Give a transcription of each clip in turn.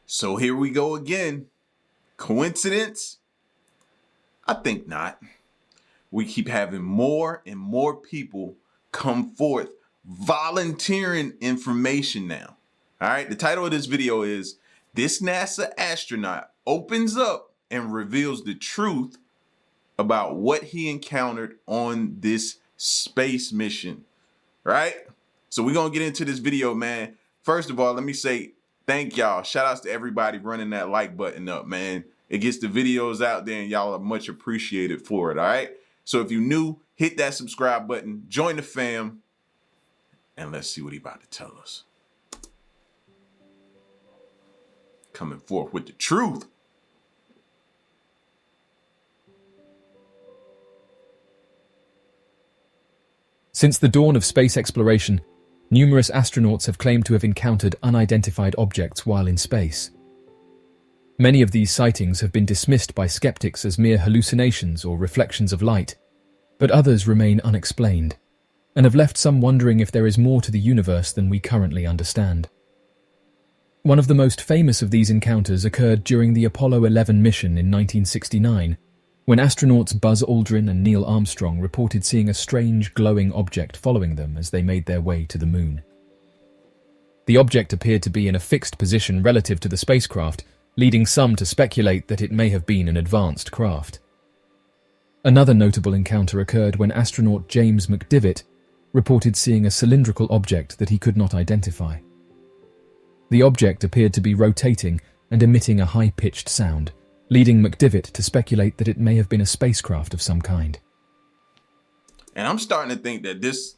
So here we go again. Coincidence? I think not. We keep having more and more people come forth volunteering information now. All right, the title of this video is "This NASA Astronaut Opens Up and Reveals the Truth About What He Encountered on This Space Mission." Right? So we're going to get into this video, man. First of all, let me say thank y'all. Shout outs to everybody running that like button up, man. It gets the videos out there and y'all are much appreciated for it, all right? So if you're new, hit that subscribe button, join the fam, and let's see what he about to tell us. Coming forth with the truth. Since the dawn of space exploration, numerous astronauts have claimed to have encountered unidentified objects while in space. Many of these sightings have been dismissed by skeptics as mere hallucinations or reflections of light, but others remain unexplained, and have left some wondering if there is more to the universe than we currently understand. One of the most famous of these encounters occurred during the Apollo 11 mission in 1969, when astronauts Buzz Aldrin and Neil Armstrong reported seeing a strange glowing object following them as they made their way to the moon. The object appeared to be in a fixed position relative to the spacecraft, leading some to speculate that it may have been an advanced craft. Another notable encounter occurred when astronaut James McDivitt reported seeing a cylindrical object that he could not identify. The object appeared to be rotating and emitting a high-pitched sound, leading McDivitt to speculate that it may have been a spacecraft of some kind. And I'm starting to think that this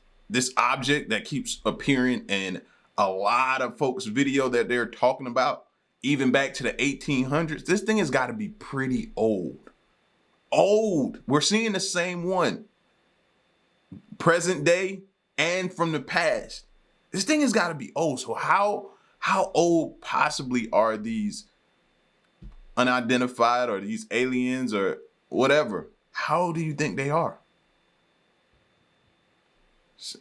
object that keeps appearing in a lot of folks' video that they're talking about, even back to the 1800s, this thing has got to be pretty old. Old. We're seeing the same one. Present day and from the past. This thing has got to be old. So how old possibly are these unidentified or these aliens or whatever? How do you think they are?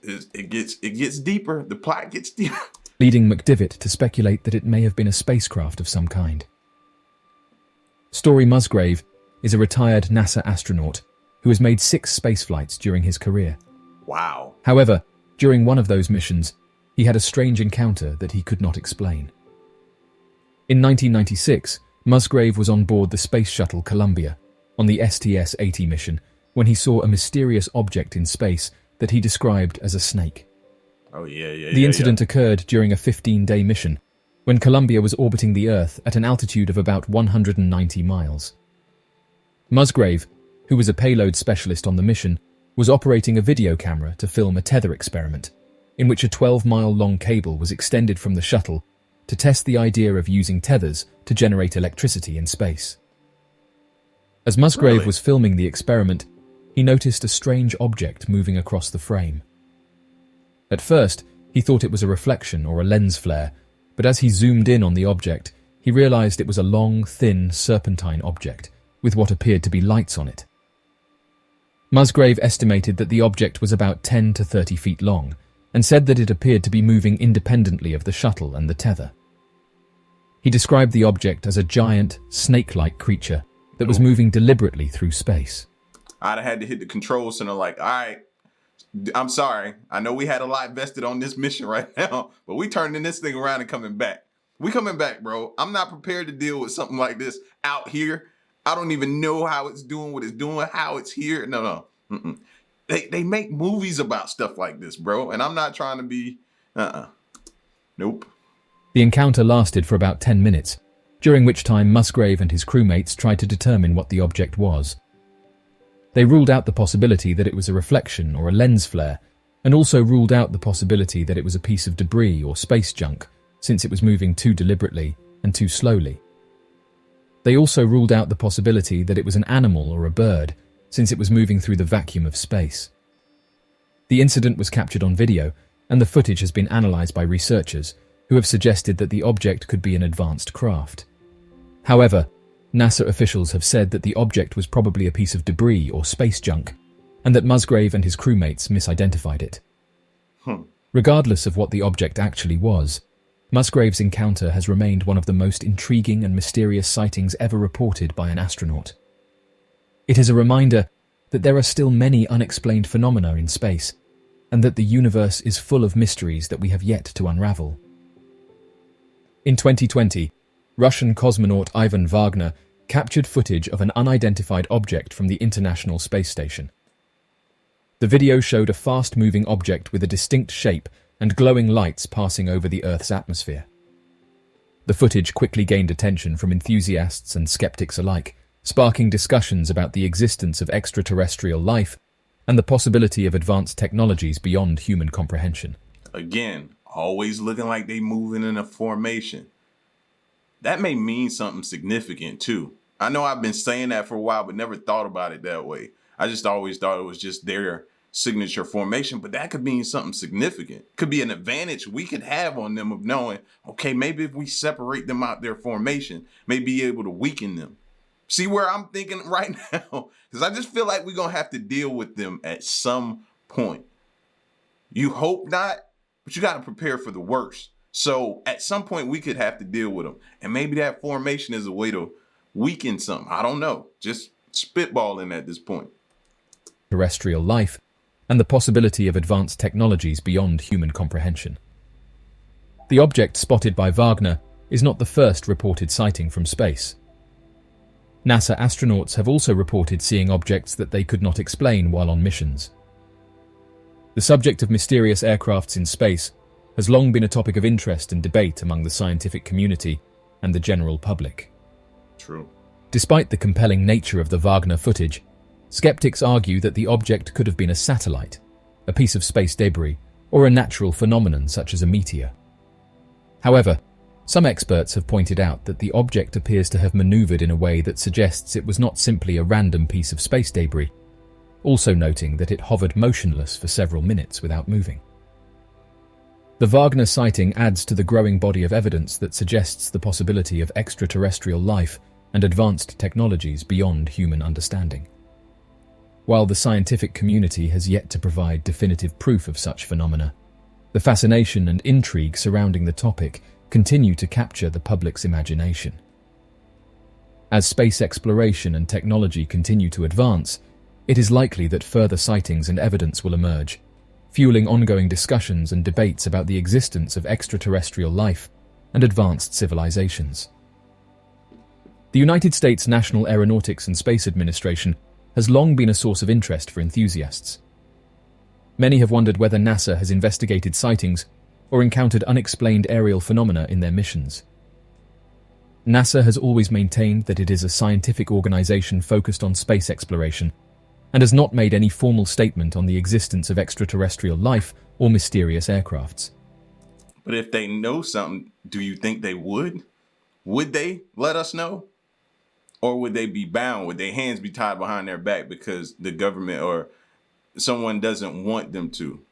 It gets deeper. The plot gets deeper. Leading McDivitt to speculate that it may have been a spacecraft of some kind. Story Musgrave is a retired NASA astronaut who has made 6 space flights during his career. Wow. However, during one of those missions, he had a strange encounter that he could not explain. In 1996, Musgrave was on board the Space Shuttle Columbia on the STS-80 mission when he saw a mysterious object in space that he described as a snake. Oh, yeah. The incident occurred during a 15-day mission when Columbia was orbiting the Earth at an altitude of about 190 miles. Musgrave, who was a payload specialist on the mission, was operating a video camera to film a tether experiment, in which a 12-mile-long cable was extended from the shuttle to test the idea of using tethers to generate electricity in space. As Musgrave was filming the experiment, he noticed a strange object moving across the frame. At first, he thought it was a reflection or a lens flare, but as he zoomed in on the object, he realized it was a long, thin, serpentine object with what appeared to be lights on it. Musgrave estimated that the object was about 10 to 30 feet long and said that it appeared to be moving independently of the shuttle and the tether. He described the object as a giant, snake-like creature that was moving deliberately through space. I'd have had to hit the control center like, all right, I'm sorry. I know we had a lot vested on this mission right now, but we turning this thing around and coming back. We coming back, bro. I'm not prepared to deal with something like this out here. I don't even know how it's doing what it's doing, how it's here. No. They make movies about stuff like this, bro. And I'm not trying to be, Nope. The encounter lasted for about 10 minutes, during which time Musgrave and his crewmates tried to determine what the object was. They ruled out the possibility that it was a reflection or a lens flare, and also ruled out the possibility that it was a piece of debris or space junk, since it was moving too deliberately and too slowly. They also ruled out the possibility that it was an animal or a bird, since it was moving through the vacuum of space. The incident was captured on video, and the footage has been analysed by researchers, who have suggested that the object could be an advanced craft. However, NASA officials have said that the object was probably a piece of debris or space junk, and that Musgrave and his crewmates misidentified it. Regardless of what the object actually was, Musgrave's encounter has remained one of the most intriguing and mysterious sightings ever reported by an astronaut. It is a reminder that there are still many unexplained phenomena in space, and that the universe is full of mysteries that we have yet to unravel. In 2020, Russian cosmonaut Ivan Wagner captured footage of an unidentified object from the International Space Station. The video showed a fast-moving object with a distinct shape and glowing lights passing over the Earth's atmosphere. The footage quickly gained attention from enthusiasts and skeptics alike, sparking discussions about the existence of extraterrestrial life and the possibility of advanced technologies beyond human comprehension. Again, always looking like they moving in a formation. That may mean something significant too. I know I've been saying that for a while, but never thought about it that way. I just always thought it was just their signature formation, but that could mean something significant. Could be an advantage we could have on them of knowing, okay, maybe if we separate them out their formation, may be able to weaken them. See where I'm thinking right now? Because I just feel like we're going to have to deal with them at some point. You hope not, but you got to prepare for the worst. So at some point we could have to deal with them. And maybe that formation is a way to weaken something. I don't know. Just spitballing at this point. Terrestrial life and the possibility of advanced technologies beyond human comprehension. The object spotted by Wagner is not the first reported sighting from space. NASA astronauts have also reported seeing objects that they could not explain while on missions. The subject of mysterious aircrafts in space has long been a topic of interest and debate among the scientific community and the general public. True. Despite the compelling nature of the Wagner footage, skeptics argue that the object could have been a satellite, a piece of space debris, or a natural phenomenon such as a meteor. However, some experts have pointed out that the object appears to have maneuvered in a way that suggests it was not simply a random piece of space debris, also noting that it hovered motionless for several minutes without moving. The Wagner sighting adds to the growing body of evidence that suggests the possibility of extraterrestrial life and advanced technologies beyond human understanding. While the scientific community has yet to provide definitive proof of such phenomena, the fascination and intrigue surrounding the topic continue to capture the public's imagination. As space exploration and technology continue to advance, it is likely that further sightings and evidence will emerge, fueling ongoing discussions and debates about the existence of extraterrestrial life and advanced civilizations. The United States National Aeronautics and Space Administration has long been a source of interest for enthusiasts. Many have wondered whether NASA has investigated sightings or encountered unexplained aerial phenomena in their missions. NASA has always maintained that it is a scientific organization focused on space exploration and has not made any formal statement on the existence of extraterrestrial life or mysterious aircrafts. But if they know something, do you think they would? Would they let us know? Or would they be bound? Would their hands be tied behind their back because the government or someone doesn't want them to?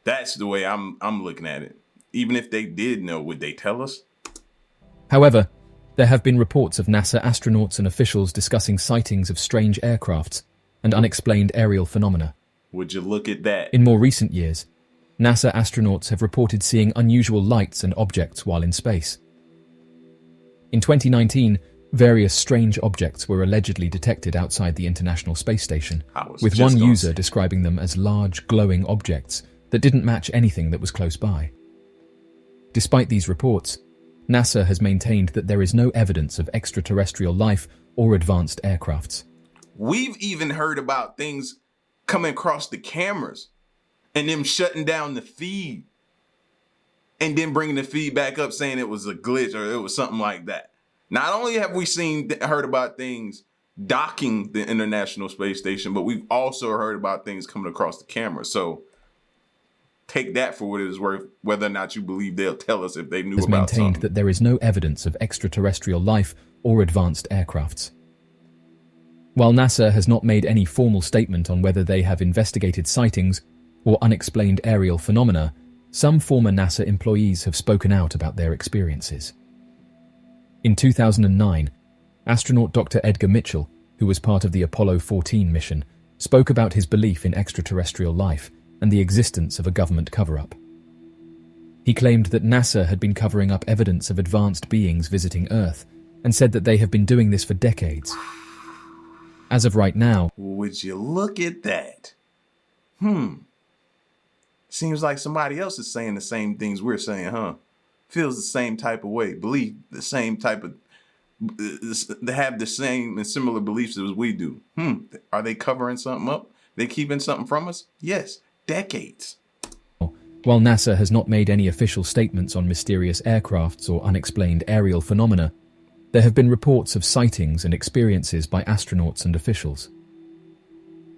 That's the way I'm looking at it. Even if they did know, would they tell us? However, there have been reports of NASA astronauts and officials discussing sightings of strange aircrafts and unexplained aerial phenomena. Would you look at that? In more recent years, NASA astronauts have reported seeing unusual lights and objects while in space. In 2019, various strange objects were allegedly detected outside the International Space Station, with one user describing them as large, glowing objects that didn't match anything that was close by. Despite these reports, NASA has maintained that there is no evidence of extraterrestrial life or advanced aircrafts. We've even heard about things coming across the cameras and them shutting down the feed and then bringing the feed back up saying it was a glitch or it was something like that. Not only have we heard about things docking the International Space Station, but we've also heard about things coming across the camera. So take that for what it is worth, whether or not you believe they'll tell us if they knew about something. Has maintained that there is no evidence of extraterrestrial life or advanced aircrafts. While NASA has not made any formal statement on whether they have investigated sightings or unexplained aerial phenomena, some former NASA employees have spoken out about their experiences. In 2009, astronaut Dr. Edgar Mitchell, who was part of the Apollo 14 mission, spoke about his belief in extraterrestrial life and the existence of a government cover-up. He claimed that NASA had been covering up evidence of advanced beings visiting Earth and said that they have been doing this for decades. As of right now, would you look at that? Seems like somebody else is saying the same things we're saying, huh? Feels the same type of way, believe the same type of, they have the same and similar beliefs as we do. Are they covering something up? They keeping something from us? Yes, decades. while NASA has not made any official statements on mysterious aircrafts or unexplained aerial phenomena, there have been reports of sightings and experiences by astronauts and officials.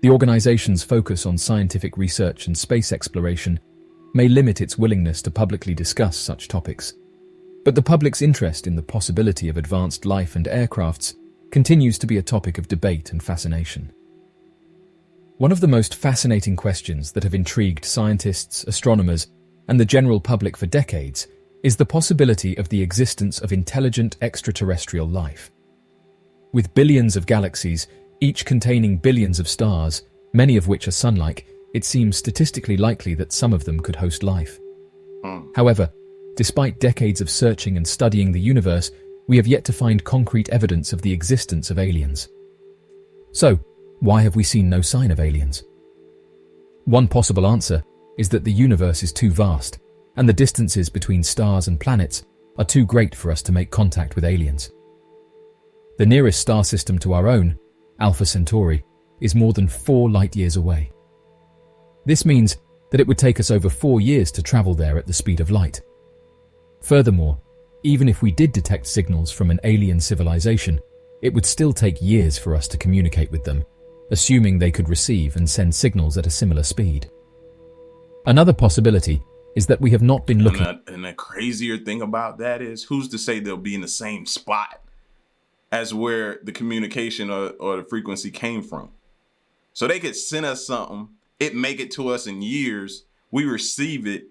The organization's focus on scientific research and space exploration may limit its willingness to publicly discuss such topics, but the public's interest in the possibility of advanced life and aircrafts continues to be a topic of debate and fascination. One of the most fascinating questions that have intrigued scientists, astronomers, and the general public for decades is the possibility of the existence of intelligent extraterrestrial life. With billions of galaxies, each containing billions of stars, many of which are sun-like, it seems statistically likely that some of them could host life. However, despite decades of searching and studying the universe, we have yet to find concrete evidence of the existence of aliens. So, why have we seen no sign of aliens? One possible answer is that the universe is too vast, and the distances between stars and planets are too great for us to make contact with aliens. The nearest star system to our own, Alpha Centauri, is more than 4 light-years away. This means that it would take us over 4 years to travel there at the speed of light. Furthermore, even if we did detect signals from an alien civilization, it would still take years for us to communicate with them, assuming they could receive and send signals at a similar speed. Another possibility is that we have not been looking... And the crazier thing about that is, who's to say they'll be in the same spot as where the communication or the frequency came from? So they could send us something, it make it to us in years, we receive it,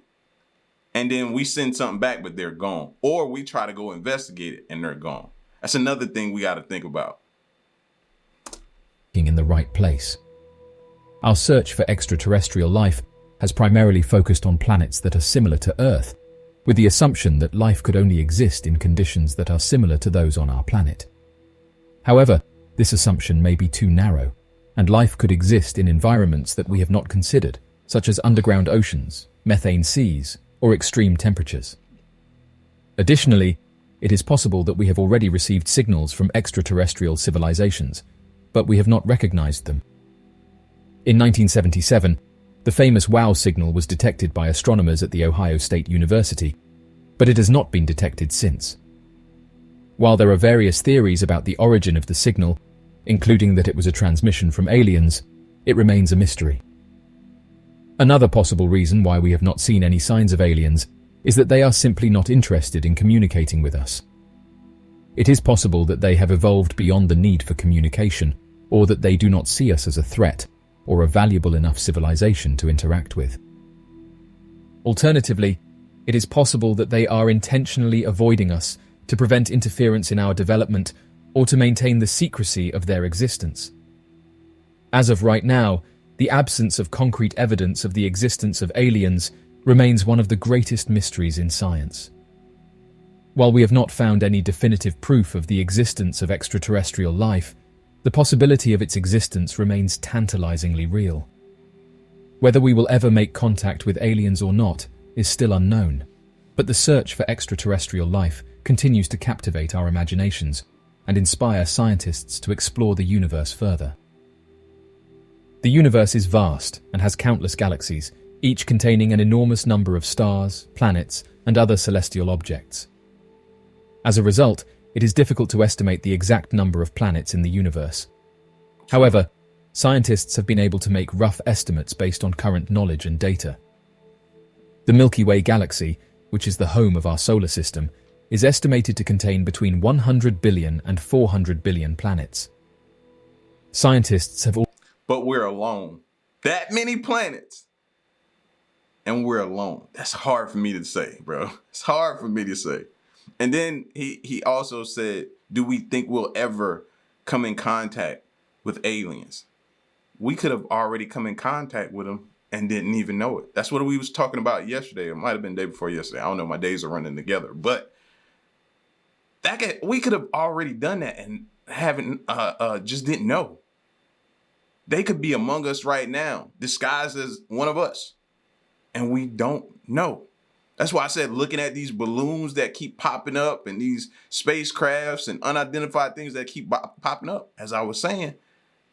and then we send something back, but they're gone. Or we try to go investigate it, and they're gone. That's another thing we got to think about. In the right place. Our search for extraterrestrial life has primarily focused on planets that are similar to Earth, with the assumption that life could only exist in conditions that are similar to those on our planet. However, this assumption may be too narrow, and life could exist in environments that we have not considered, such as underground oceans, methane seas, or extreme temperatures. Additionally, it is possible that we have already received signals from extraterrestrial civilizations, but we have not recognized them. In 1977, the famous WOW signal was detected by astronomers at The Ohio State University, but it has not been detected since. While there are various theories about the origin of the signal, including that it was a transmission from aliens, it remains a mystery. Another possible reason why we have not seen any signs of aliens is that they are simply not interested in communicating with us. It is possible that they have evolved beyond the need for communication, or that they do not see us as a threat or a valuable enough civilization to interact with. Alternatively, it is possible that they are intentionally avoiding us to prevent interference in our development or to maintain the secrecy of their existence. As of right now, the absence of concrete evidence of the existence of aliens remains one of the greatest mysteries in science. While we have not found any definitive proof of the existence of extraterrestrial life, the possibility of its existence remains tantalizingly real. Whether we will ever make contact with aliens or not is still unknown, but the search for extraterrestrial life continues to captivate our imaginations and inspire scientists to explore the universe further. The universe is vast and has countless galaxies, each containing an enormous number of stars, planets, and other celestial objects. As a result, it is difficult to estimate the exact number of planets in the universe. However, scientists have been able to make rough estimates based on current knowledge and data. The Milky Way galaxy, which is the home of our solar system, is estimated to contain between 100 billion and 400 billion planets. Scientists have But we're alone. That many planets. And we're alone. That's hard for me to say, bro. It's hard for me to say. And then he also said, do we think we'll ever come in contact with aliens? We could have already come in contact with them and didn't even know it. That's what we was talking about yesterday. It might have been the day before yesterday. I don't know. My days are running together, but we could have already done that and haven't just didn't know. They could be among us right now, disguised as one of us, and we don't know. That's why I said looking at these balloons that keep popping up and these spacecrafts and unidentified things that keep popping up, as I was saying,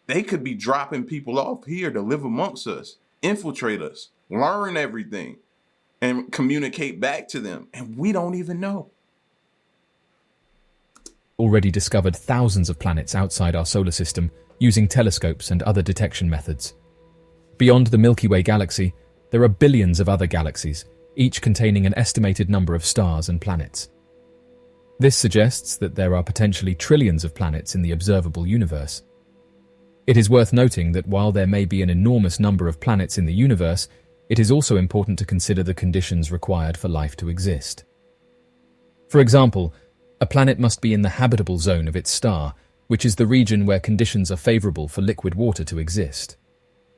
they could be dropping people off here to live amongst us, infiltrate us, learn everything, and communicate back to them. And we don't even know. Already discovered thousands of planets outside our solar system using telescopes and other detection methods. Beyond the Milky Way galaxy, there are billions of other galaxies, each containing an estimated number of stars and planets. This suggests that there are potentially trillions of planets in the observable universe. It is worth noting that while there may be an enormous number of planets in the universe, it is also important to consider the conditions required for life to exist. For example, a planet must be in the habitable zone of its star, which is the region where conditions are favorable for liquid water to exist.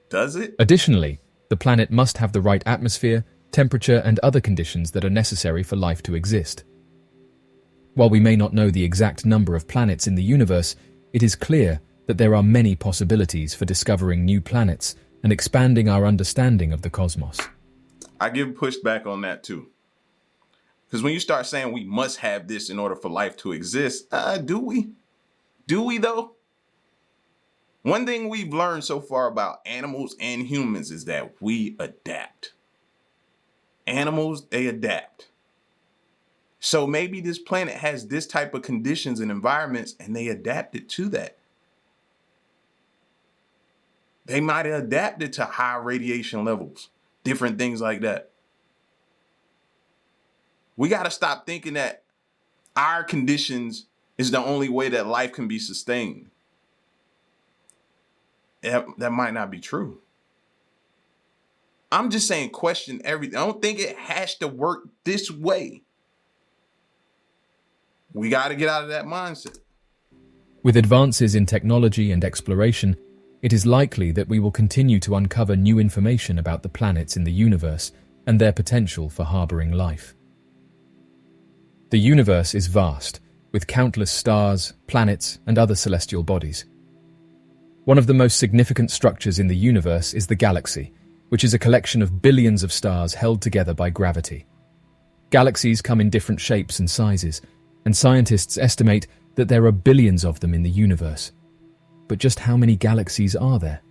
Does it? Additionally, the planet must have the right atmosphere, temperature, and other conditions that are necessary for life to exist. While we may not know the exact number of planets in the universe, it is clear that there are many possibilities for discovering new planets and expanding our understanding of the cosmos. I give pushback on that too. Because when you start saying we must have this in order for life to exist, do we? Do we though? One thing we've learned so far about animals and humans is that we adapt. Animals, they adapt. So maybe this planet has this type of conditions and environments and they adapted to that. They might have adapted to high radiation levels, different things like that. We got to stop thinking that our conditions is the only way that life can be sustained. That might not be true. I'm just saying question everything. I don't think it has to work this way. We got to get out of that mindset. With advances in technology and exploration, it is likely that we will continue to uncover new information about the planets in the universe and their potential for harboring life. The universe is vast, with countless stars, planets, and other celestial bodies. One of the most significant structures in the universe is the galaxy, which is a collection of billions of stars held together by gravity. Galaxies come in different shapes and sizes, and scientists estimate that there are billions of them in the universe. But just how many galaxies are there?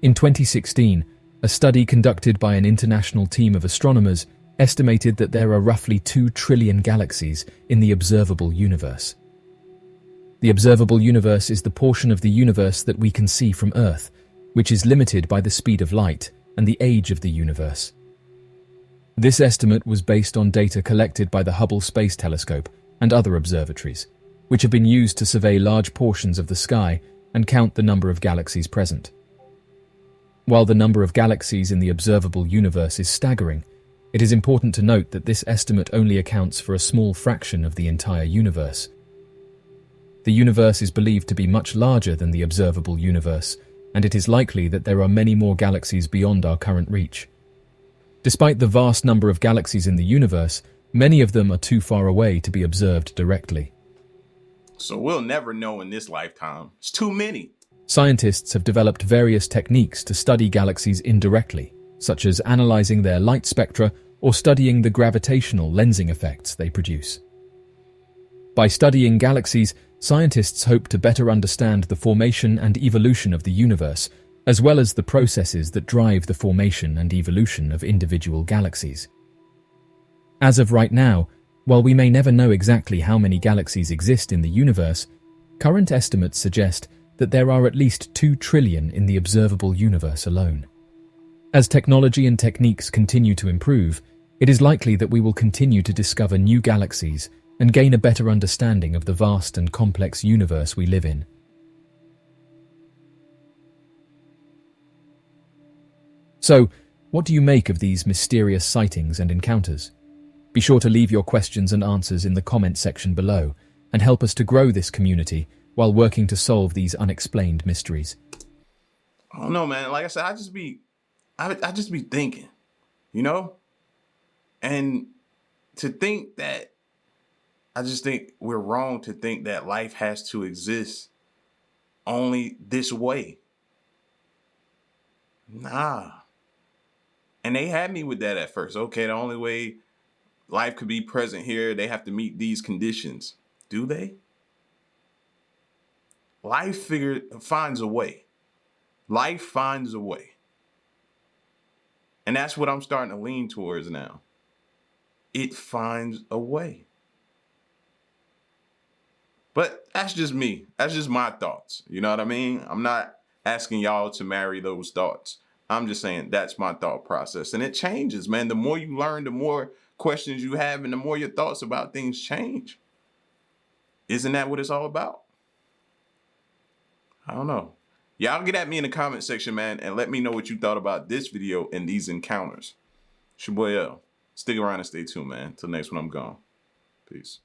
In 2016, a study conducted by an international team of astronomers estimated that there are roughly 2 trillion galaxies in the observable universe. The observable universe is the portion of the universe that we can see from Earth, which is limited by the speed of light and the age of the universe. This estimate was based on data collected by the Hubble Space Telescope and other observatories, which have been used to survey large portions of the sky and count the number of galaxies present. While the number of galaxies in the observable universe is staggering, it is important to note that this estimate only accounts for a small fraction of the entire universe. The universe is believed to be much larger than the observable universe, and it is likely that there are many more galaxies beyond our current reach. Despite the vast number of galaxies in the universe, many of them are too far away to be observed directly. So we'll never know in this lifetime. It's too many. Scientists have developed various techniques to study galaxies indirectly, such as analyzing their light spectra or studying the gravitational lensing effects they produce. By studying galaxies, scientists hope to better understand the formation and evolution of the universe, as well as the processes that drive the formation and evolution of individual galaxies. As of right now, while we may never know exactly how many galaxies exist in the universe, current estimates suggest that there are at least 2 trillion in the observable universe alone. As technology and techniques continue to improve, it is likely that we will continue to discover new galaxies and gain a better understanding of the vast and complex universe we live in. So, what do you make of these mysterious sightings and encounters? Be sure to leave your questions and answers in the comment section below and help us to grow this community while working to solve these unexplained mysteries. I don't know, man. Like I said, I just be thinking, you know? And to think that, I just think we're wrong to think that life has to exist only this way. Nah. And they had me with that at first. Okay, the only way life could be present here, they have to meet these conditions. Do they? Life finds a way. Life finds a way. And that's what I'm starting to lean towards now. It finds a way. But that's just me. That's just my thoughts. You know what I mean? I'm not asking y'all to marry those thoughts. I'm just saying that's my thought process. And it changes, man. The more you learn, the more questions you have, and the more your thoughts about things change. Isn't that what it's all about? I don't know. Y'all get at me in the comment section, man, and let me know what you thought about this video and these encounters. It's your boy L. Stick around and stay tuned, man. Till next one, I'm gone. Peace.